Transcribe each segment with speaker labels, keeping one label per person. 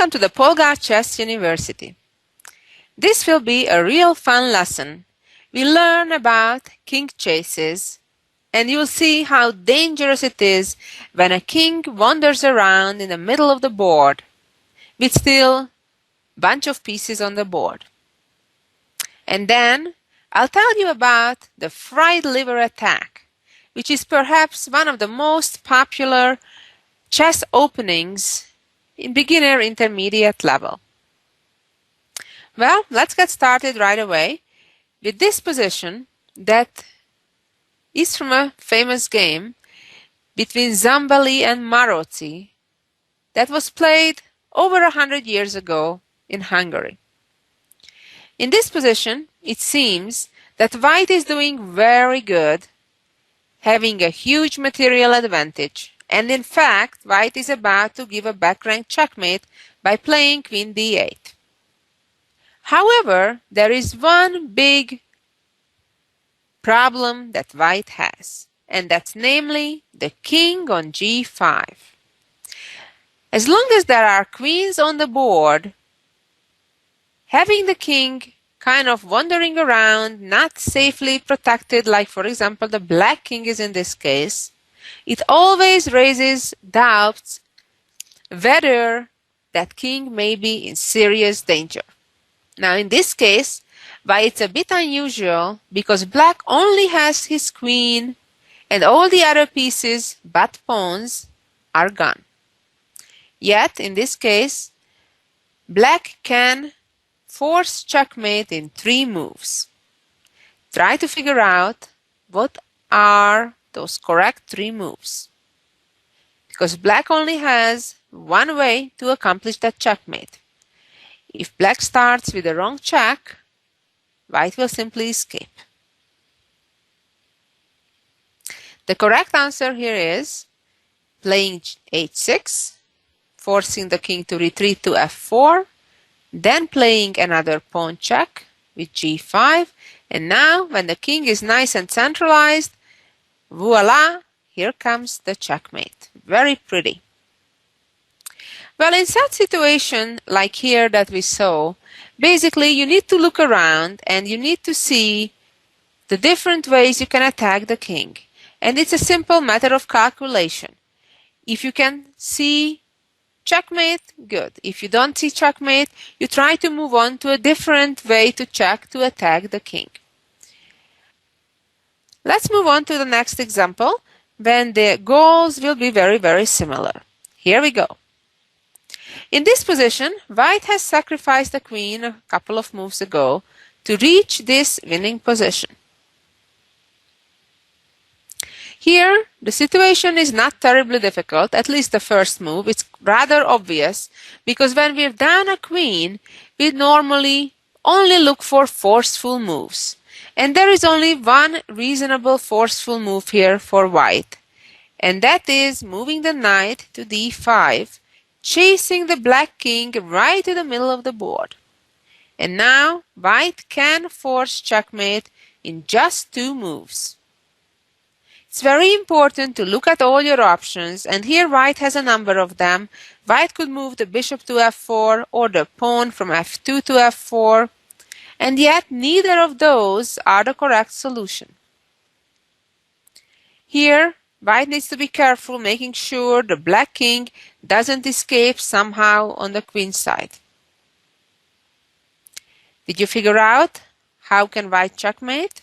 Speaker 1: Welcome to the Polgar Chess University. This will be a real fun lesson. We learn about king chases, and you'll see how dangerous it is when a king wanders around in the middle of the board with still a bunch of pieces on the board. And then I'll tell you about the fried liver attack, which is perhaps one of the most popular chess openings in beginner intermediate level. Well, let's get started right away with this position that is from a famous game between Zambali and Maróczy that was played over 100 years ago in Hungary. In this position, it seems that white is doing very good, having a huge material advantage. And in fact, white is about to give a back-rank checkmate by playing queen d8. However, there is one big problem that white has, and that's namely the king on g5. As long as there are queens on the board, having the king kind of wandering around, not safely protected, like for example the black king is in this case, it always raises doubts whether that king may be in serious danger. Now in this case, while it's a bit unusual because black only has his queen and all the other pieces but pawns are gone. Yet in this case, black can force checkmate in 3 moves. Try to figure out what are those correct 3 moves, because black only has one way to accomplish that checkmate. If black starts with the wrong check, white will simply escape. The correct answer here is playing h6, forcing the king to retreat to f4, then playing another pawn check with g5, and now when the king is nice and centralized, voila, here comes the checkmate. Very pretty. Well, in such situation like here that we saw, basically you need to look around and you need to see the different ways you can attack the king. And it's a simple matter of calculation. If you can see checkmate, good. If you don't see checkmate, you try to move on to a different way to check to attack the king. Let's move on to the next example when the goals will be very, very similar. Here we go. In this position, white has sacrificed the queen a couple of moves ago to reach this winning position. Here, the situation is not terribly difficult, at least the first move. It's rather obvious because when we're down a queen, we normally only look for forceful moves. And there is only one reasonable forceful move here for white, and that is moving the knight to d5, chasing the black king right to the middle of the board. And now white can force checkmate in just 2 moves. It's very important to look at all your options, and here white has a number of them. White could move the bishop to f4 or the pawn from f2 to f4, and yet neither of those are the correct solution. Here, white needs to be careful, making sure the black king doesn't escape somehow on the queen side. Did you figure out how can white checkmate?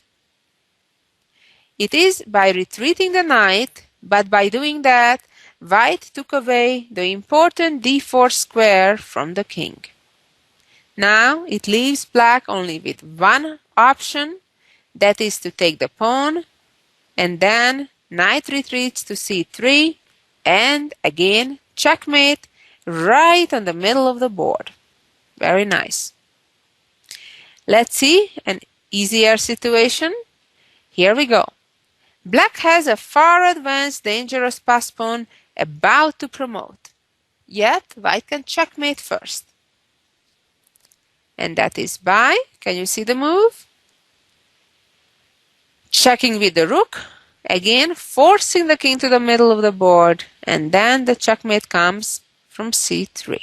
Speaker 1: It is by retreating the knight, but by doing that, white took away the important d4 square from the king. Now it leaves black only with one option, that is to take the pawn, and then knight retreats to c3, and again checkmate right on the middle of the board. Very nice. Let's see an easier situation. Here we go. Black has a far advanced dangerous pass pawn about to promote, yet white can checkmate first. And that is by, can you see the move? Checking with the rook, again forcing the king to the middle of the board, and then the checkmate comes from c3.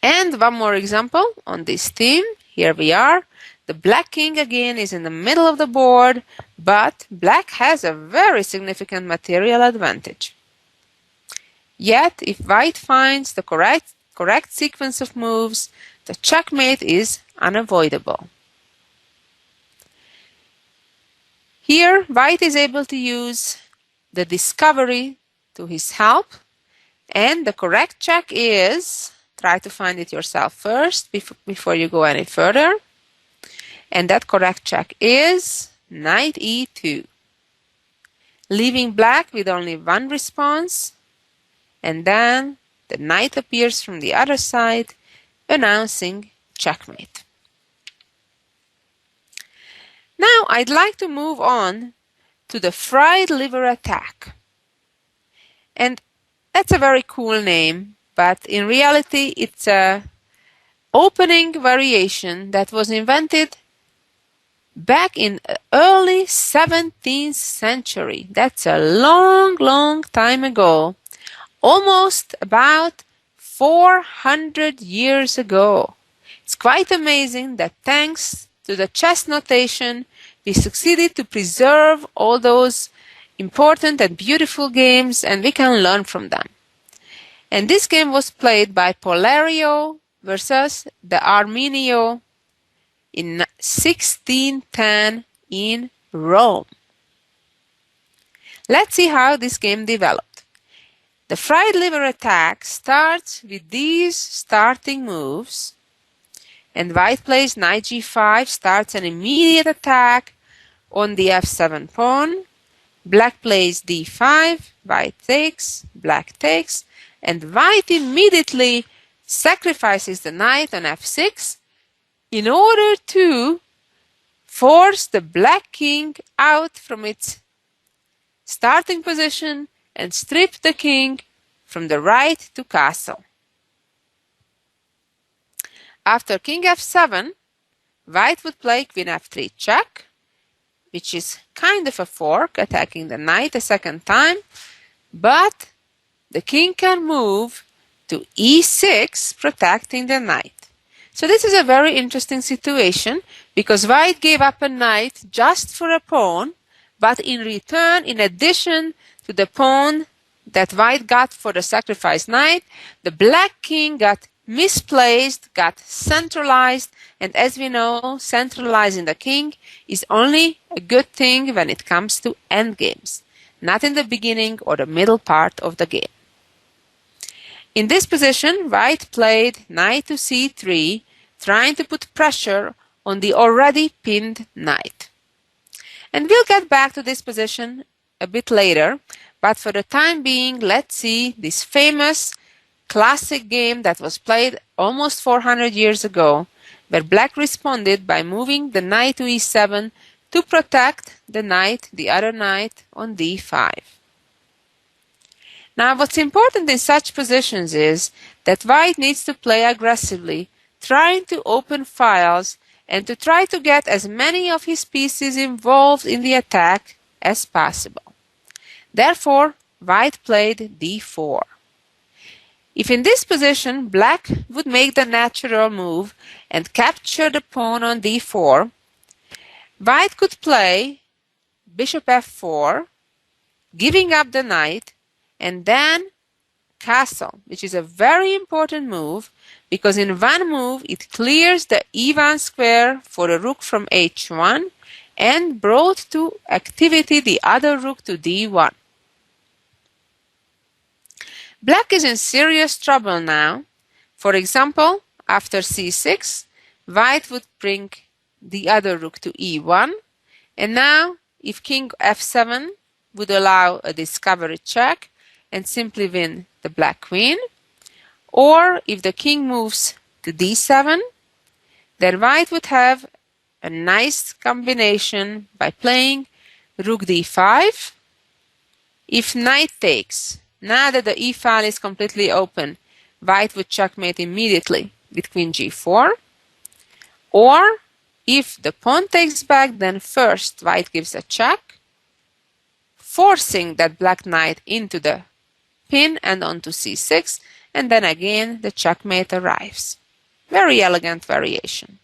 Speaker 1: And one more example on this theme. Here we are. The black king again is in the middle of the board, but black has a very significant material advantage. Yet, if white finds the correct sequence of moves, the checkmate is unavoidable. Here, white is able to use the discovery to his help, and the correct check is, try to find it yourself first before you go any further, and that correct check is knight e2, leaving black with only one response, and then the knight appears from the other side, announcing checkmate. Now I'd like to move on to the fried liver attack. And that's a very cool name, but in reality it's a opening variation that was invented back in early 17th century. That's a long time ago, almost about 400 years ago. It's quite amazing that thanks to the chess notation, we succeeded to preserve all those important and beautiful games, and we can learn from them. And this game was played by Polerio versus the Arminio in 1610 in Rome. Let's see how this game developed. The fried liver attack starts with these starting moves, and white plays knight g5, starts an immediate attack on the f7 pawn. Black plays d5, white takes, black takes, and white immediately sacrifices the knight on f6 in order to force the black king out from its starting position and strip the king from the right to castle. After king f7, white would play queen f3 check, which is kind of a fork, attacking the knight a second time, but the king can move to e6, protecting the knight. So this is a very interesting situation, because white gave up a knight just for a pawn, but in return, in addition to the pawn that white got for the sacrificed knight, the black king got misplaced, got centralized, and as we know, centralizing the king is only a good thing when it comes to endgames, not in the beginning or the middle part of the game. In this position, white played knight to c3, trying to put pressure on the already pinned knight. And we'll get back to this position a bit later, but for the time being, let's see this famous classic game that was played almost 400 years ago, where black responded by moving the knight to e7 to protect the other knight on d5. Now, what's important in such positions is that white needs to play aggressively, trying to open files and to try to get as many of his pieces involved in the attack as possible. Therefore, white played d4. If in this position black would make the natural move and capture the pawn on d4, white could play bishop f4, giving up the knight, and then castle, which is a very important move because in one move it clears the e1 square for the rook from h1 and brought to activity the other rook to d1. Black is in serious trouble now. For example, after c6, white would bring the other rook to e1, and now if king f7 would allow a discovery check and simply win the black queen, or if the king moves to d7, then white would have a nice combination by playing rook d5. If knight takes, now that the e-file is completely open, white would checkmate immediately with queen g4. Or if the pawn takes back, then first white gives a check, forcing that black knight into the pin and onto c6, and then again the checkmate arrives. Very elegant variation.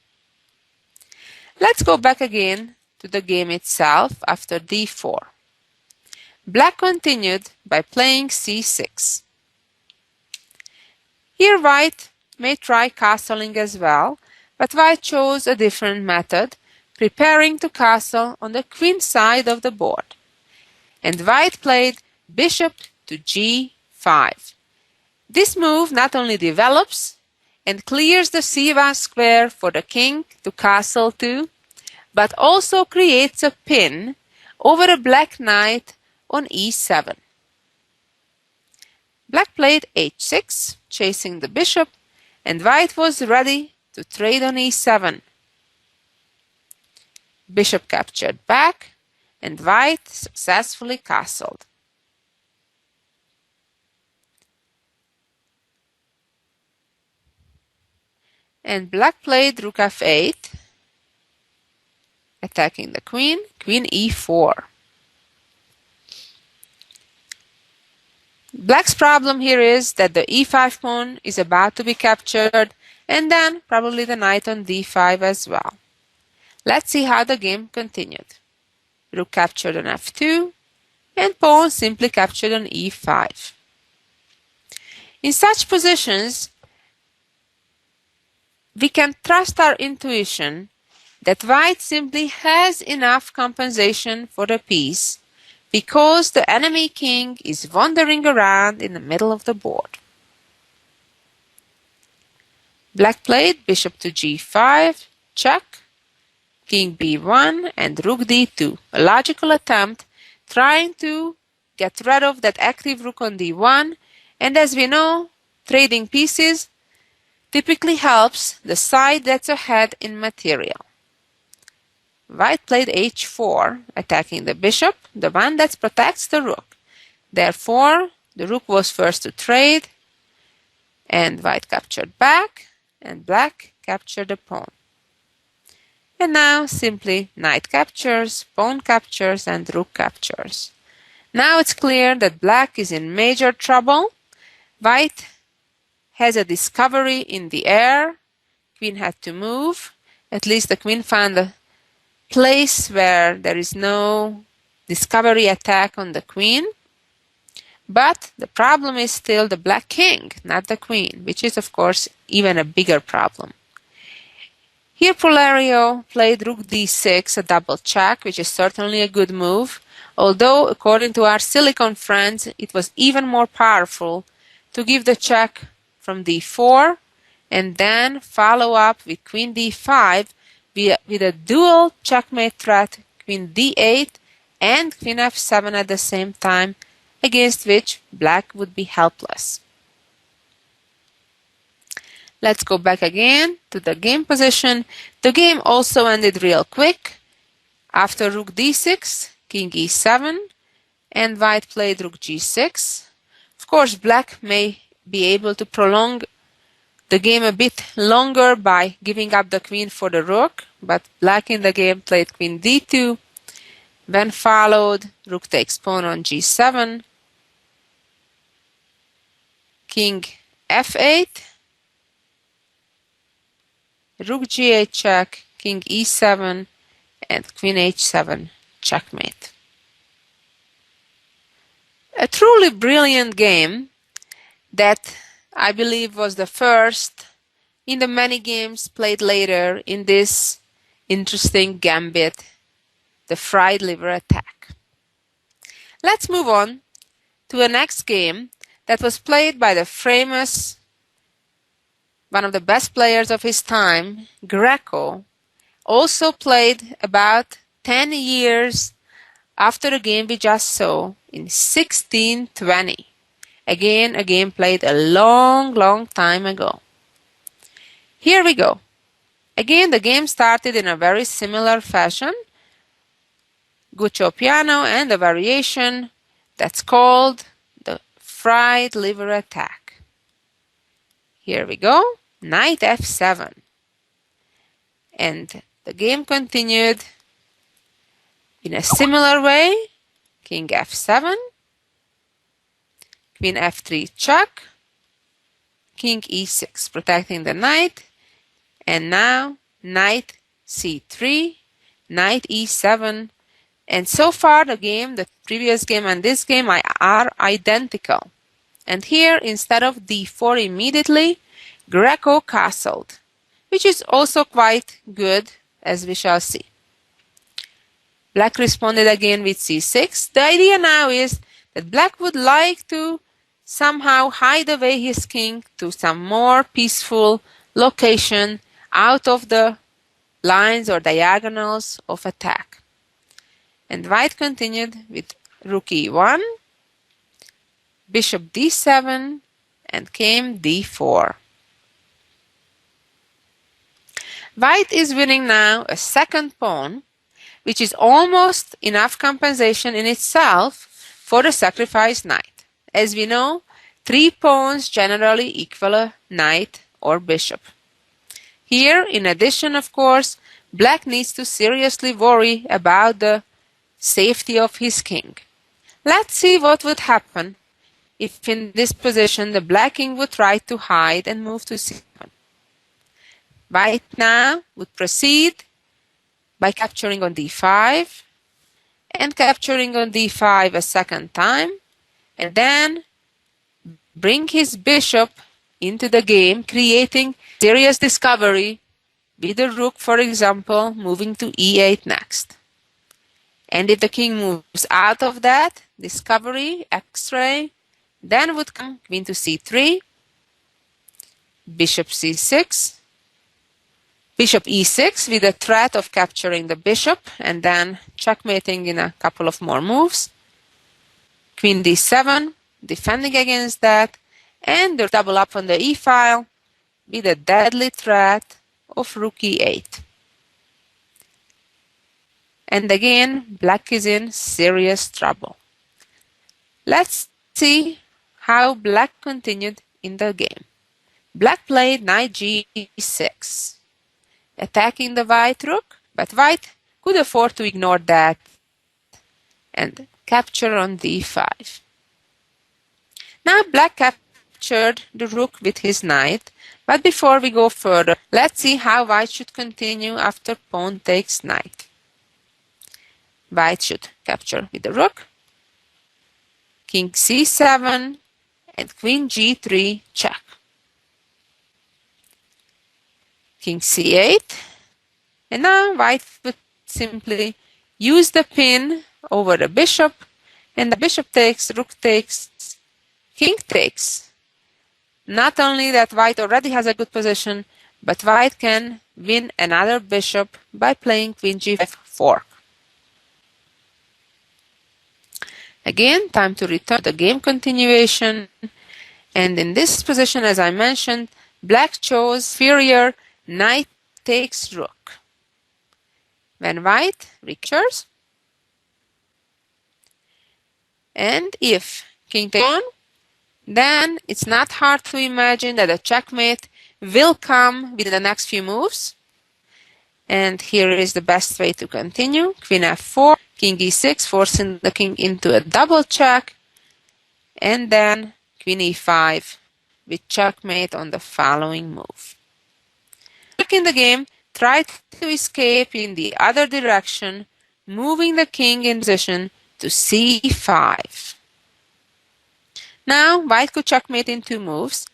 Speaker 1: Let's go back again to the game itself after d4. Black continued by playing c6. Here white may try castling as well, but white chose a different method, preparing to castle on the queen side of the board. And white played bishop to g5. This move not only develops and clears the c1 square for the king to castle to, but also creates a pin over a black knight on e7. Black played h6, chasing the bishop, and white was ready to trade on e7. Bishop captured back, and white successfully castled. And black played rook f8, attacking the queen, queen e4. Black's problem here is that the e5 pawn is about to be captured, and then probably the knight on d5 as well. Let's see how the game continued. Rook captured on f2, and pawn simply captured on e5. In such positions, we can trust our intuition that white simply has enough compensation for the piece because the enemy king is wandering around in the middle of the board. Black played bishop to g5, check, king b1, and rook d2, a logical attempt trying to get rid of that active rook on d1, and as we know, trading pieces typically helps the side that's ahead in material. White played h4, attacking the bishop, the one that protects the rook. Therefore, the rook was first to trade, and white captured back, and black captured the pawn. And now simply knight captures, pawn captures, and rook captures. Now it's clear that black is in major trouble. White has a discovery in the air. Queen had to move. At least the queen found a place where there is no discovery attack on the queen. But the problem is still the black king, not the queen, which is of course even a bigger problem. Here Polario played rook d6, a double check, which is certainly a good move, although according to our silicon friends it was even more powerful to give the check from d4 and then follow up with queen d5 with a dual checkmate threat, queen d8 and queen f7 at the same time, against which black would be helpless. Let's go back again to the game position. The game also ended real quick. After rook d6, king e7, and white played rook g6. Of course, black may be able to prolong the game a bit longer by giving up the queen for the rook, but black in the game played queen d2, then followed rook takes pawn on g7, king f8, rook g8 check, king e7, and queen h7 checkmate. A truly brilliant game that I believe was the first in the many games played later in this interesting gambit, the fried liver attack. Let's move on to a next game that was played by the famous, one of the best players of his time, Greco, also played about 10 years after the game we just saw in 1620. Again, a game played a long time ago. Here we go. Again, the game started in a very similar fashion. Guccio piano and a variation that's called the fried liver attack. Here we go. Knight f7. And the game continued in a similar way. King f7. Queen f3 check. king e6, protecting the knight. And now knight c3, knight e7. And so far the previous game and this game are identical. And here, instead of d4 immediately, Greco castled, which is also quite good, as we shall see. Black responded again with c6. The idea now is that Black would like to somehow hide away his king to some more peaceful location out of the lines or diagonals of attack. And White continued with rook e1, bishop d7, and came d4. White is winning now a second pawn, which is almost enough compensation in itself for the sacrificed knight. As we know, 3 pawns generally equal a knight or bishop. Here, in addition, of course, Black needs to seriously worry about the safety of his king. Let's see what would happen if in this position the Black king would try to hide and move to c7. White now would proceed by capturing on d5 and capturing on d5 a second time, and then bring his bishop into the game, creating serious discovery with the rook, for example, moving to e8 next. And if the king moves out of that discovery, x-ray, then would come queen to c3, bishop c6, bishop e6 with the threat of capturing the bishop and then checkmating in a couple of more moves. Queen d7, defending against that, and the double up on the e-file with a deadly threat of rook e8. And again, Black is in serious trouble. Let's see how Black continued in the game. Black played knight g6, attacking the white rook, but White could afford to ignore that and capture on d5. Now Black captured the rook with his knight, but before we go further, let's see how White should continue after pawn takes knight. White should capture with the rook, king c7, and queen g3 check. King c8, and now White would simply use the pin over the bishop, and the bishop takes, rook takes, king takes. Not only that White already has a good position, but White can win another bishop by playing queen g5 fork. Again, time to return to the game continuation, and in this position, as I mentioned, Black chose inferior knight takes rook. When White recaptures, and if king takes pawn, then it's not hard to imagine that a checkmate will come within the next few moves. And here is the best way to continue. Queen f4, king e6, forcing the king into a double check, and then queen e5 with checkmate on the following move. Black in the game tried to escape in the other direction, moving the king in position to c5. Now White could checkmate in 2 moves,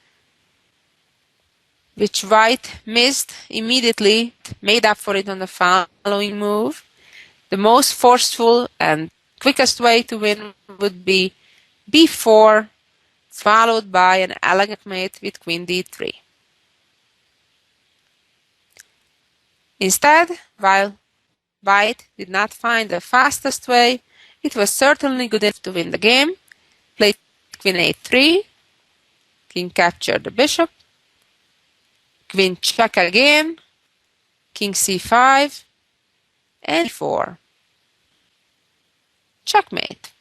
Speaker 1: which White missed immediately, made up for it on the following move. The most forceful and quickest way to win would be b4, followed by an elegant mate with queen d3. Instead, while White did not find the fastest way, it was certainly good enough to win the game. Played queen a3, king captured the bishop, queen check again, king c5, and e4. Checkmate.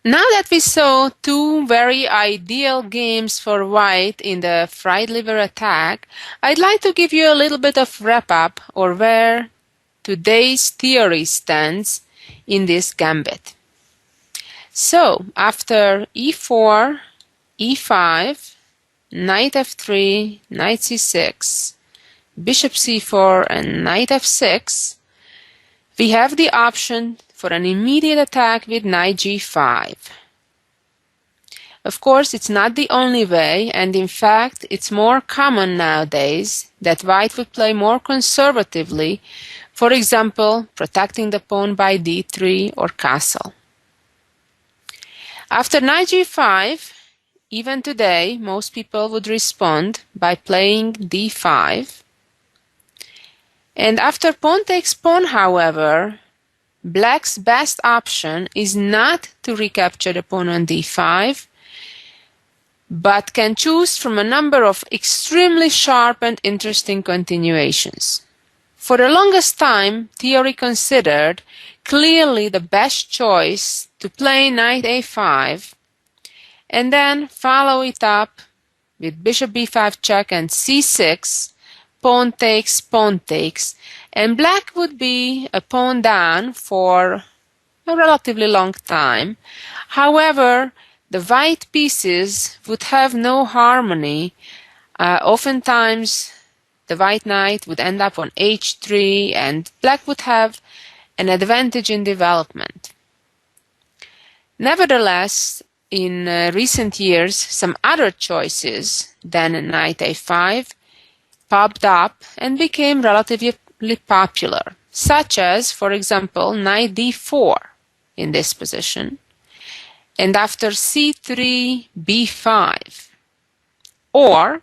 Speaker 1: Now that we saw 2 very ideal games for White in the fried liver attack, I'd like to give you a little bit of wrap-up or where today's theory stands in this gambit. So, after e4, e5, knight f3, knight c6, bishop c4, and knight f6, we have the option for an immediate attack with knight g5. Of course, it's not the only way, and in fact, it's more common nowadays that white would play more conservatively, for example, protecting the pawn by d3 or castle. After knight g5, even today, most people would respond by playing d5. And after pawn takes pawn, however, black's best option is not to recapture the pawn on d5, but can choose from a number of extremely sharp and interesting continuations. For the longest time, theory considered clearly the best choice to play knight a5 and then follow it up with bishop b5 check and c6, pawn takes, and black would be a pawn down for a relatively long time. However, the white pieces would have no harmony. Oftentimes, the white knight would end up on h3 and black would have an advantage in development. Nevertheless, in recent years, some other choices than knight a5 popped up and became relatively popular, such as, for example, knight d4 in this position, and after c3, b5, or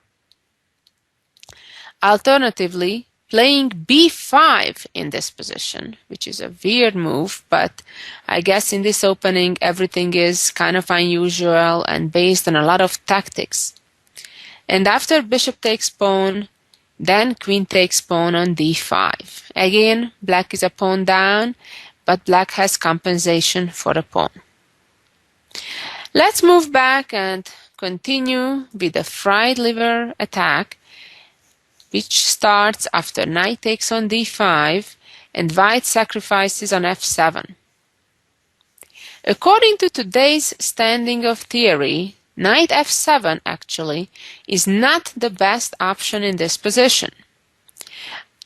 Speaker 1: alternatively playing b5 in this position, which is a weird move, but I guess in this opening everything is kind of unusual and based on a lot of tactics. And after bishop takes pawn, then queen takes pawn on d5. Again, black is a pawn down, but black has compensation for the pawn. Let's move back and continue with the fried liver attack, which starts after knight takes on d5 and white sacrifices on f7. According to today's standing of theory, knight f7 actually is not the best option in this position.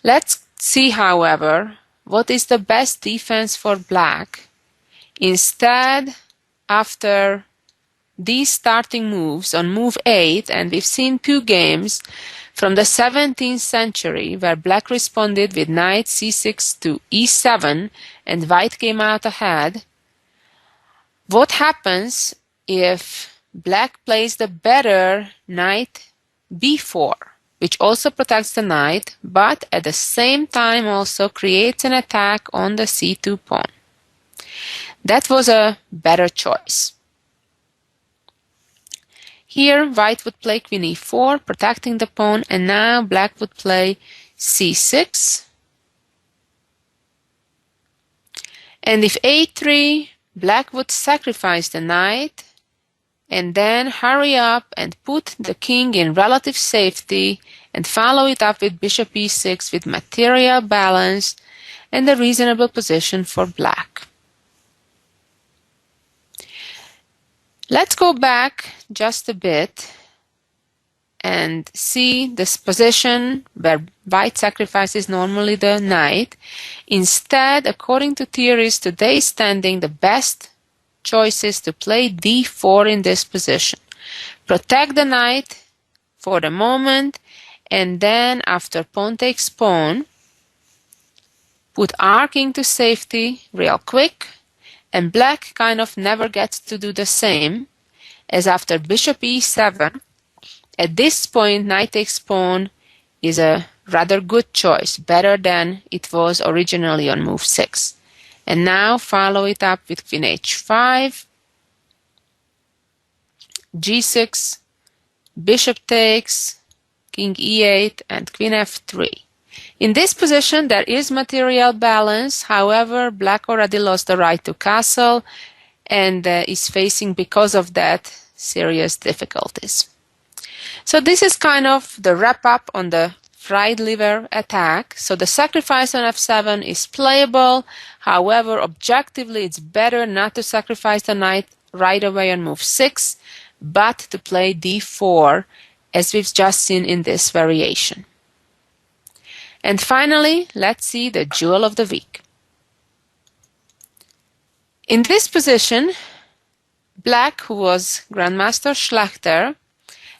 Speaker 1: Let's see, however, what is the best defense for black. Instead, after these starting moves on move 8, and we've seen two games from the 17th century where black responded with knight c6 to e7 and white came out ahead. What happens if black plays the better knight b4, which also protects the knight, but at the same time also creates an attack on the c2 pawn? That was a better choice. Here, white would play queen e4, protecting the pawn, and now black would play c6. And if a3, black would sacrifice the knight, and then hurry up and put the king in relative safety, and follow it up with bishop e6 with material balance and a reasonable position for black. Let's go back just a bit and see this position where white sacrifices normally the knight. Instead, according to theories today standing, the best choice is to play d4 in this position. Protect the knight for the moment, and then after pawn takes pawn, put our king to safety real quick, and black kind of never gets to do the same, as after bishop e7. At this point, knight takes pawn is a rather good choice, better than it was originally on move 6. And now follow it up with queen h5, g6, bishop takes, king e8, and queen f3. In this position, there is material balance. However, black already lost the right to castle and is facing, because of that, serious difficulties. So this is kind of the wrap-up on the fried liver attack. So the sacrifice on f7 is playable. However, objectively, it's better not to sacrifice the knight right away on move 6, but to play d4, as we've just seen in this variation. And finally, let's see the jewel of the week. In this position, Black, who was Grandmaster Schlachter,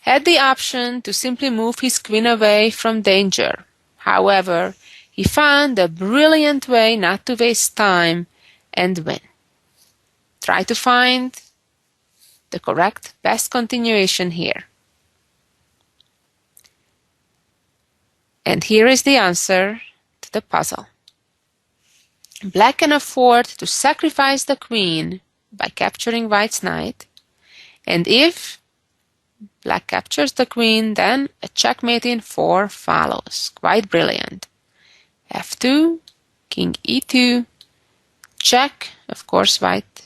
Speaker 1: had the option to simply move his queen away from danger. However, he found a brilliant way not to waste time and win. Try to find the correct best continuation here. And here is the answer to the puzzle. Black can afford to sacrifice the queen by capturing White's knight, and if Black captures the queen, then a checkmate in 4 follows. Quite brilliant. f2, king e2, check. Of course, White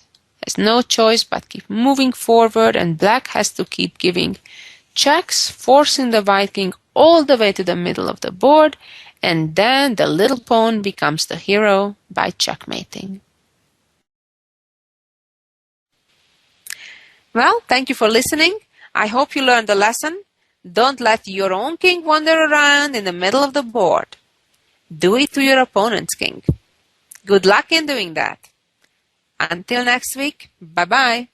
Speaker 1: has no choice but keep moving forward, and Black has to keep giving checks, forcing the White king all the way to the middle of the board, and then the little pawn becomes the hero by checkmating. Well, thank you for listening. I hope you learned the lesson. Don't let your own king wander around in the middle of the board. Do it to your opponent's king. Good luck in doing that. Until next week, bye-bye.